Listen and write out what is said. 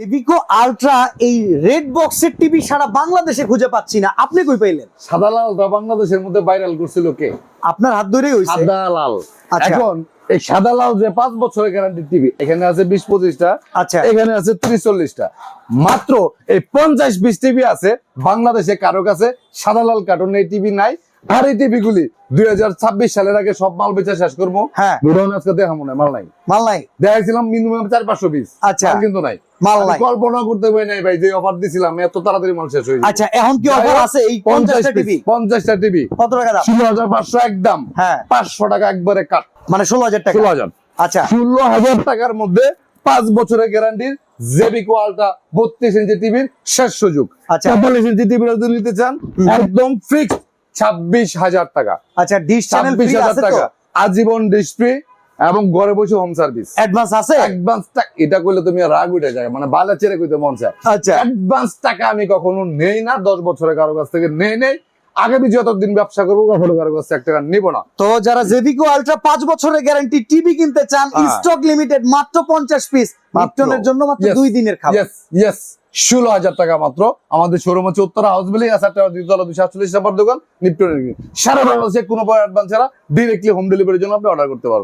এভিকো ultra এই red বক্সের TV সারা বাংলাদেশে খুঁজে পাচ্ছি না, আপনি কই পাইলেন? সাদা লালটা বাংলাদেশের মধ্যে ভাইরাল করছিল কে? আপনার হাত ধরেই হইছে। সাদা লাল। আচ্ছা। এখন এই সাদা লাল যে 5 বছরের গ্যারান্টি টিভি, এখানে আছে 20-25টা, আচ্ছা। এখানে আছে 30-40টা, মাত্র এই 50-20 টিভি আছে বাংলাদেশে। কারো কাছে সাদা লাল কার্টুন এই টিভি নাই। আর এই টিভি গুলি 2026 সালের আগে সব মাল বেচা শেষ করবো। হ্যাঁ। গোডাউন আজকে দেখাবো না, মাল নাই। মাল নাই। দেখাইছিলাম মিনিমাম 400-500 পিস। আচ্ছা। আর কিন্তু নাই, মাল আমি নাই। কল্পনা করতে পারি নাই ভাই যে অফার দিছিলাম এত তাড়াতাড়ি মাল শেষ হয়ে যাবে। আচ্ছা, এখন কি অফার আছে এই 50টা টিভি? 50টা টিভি কত টাকা দাম? 16,500 একদম। হ্যাঁ। 500 টাকা একবারে কাট, মানে 16,000 টাকা। 16,000। আচ্ছা। 16,000 টাকার মধ্যে 5 বছরের গ্যারান্টির জেবিকো আলট্রা 32 ইঞ্চি টিভির শেষ সুযোগ। আচ্ছা। 44 ইঞ্চি টিভি যদি নিতে চান একদম ফিক্সড 26,000 টাকা। আচ্ছা, ডিশ চ্যানেল ফ্রি 26,000 আছে তো? টাকা আজীবন ডিশ ফ্রি এবং ঘরে বসে হোম সার্ভিস। অ্যাডভান্স আছে? অ্যাডভান্স টাকা এটা কইলে তুমি রাগ উঠে যায়, মানে বালা ছেড়ে কইতে মন চায়। আচ্ছা। অ্যাডভান্স টাকা আমি কখনো নেই না, 10 বছরের কারো কাছ থেকে নেই। আগামী যতদিন ব্যবসা করবো কখনো কারো কাছ থেকে 1 টাকা নিব না। তো যারা জেভিকো আলট্রা 5 বছরের গ্যারান্টি টিভি কিনতে চান, স্টক লিমিটেড, মাত্র 50 পিস, লিপটনের জন্য মাত্র 2 দিনের খাবার। ইয়েস 16,000 টাকা মাত্র। আমাদের শোরুম হচ্ছে উত্তরা হাউস বিল্ডিং, 248 নম্বর দোকান, লিপটনের। সারা বাংলাদেশে কোনো অ্যাডভান্স ছাড়া ডিরেক্টলি হোম ডেলিভারির জন্য আপনি অর্ডার করতে পারবেন।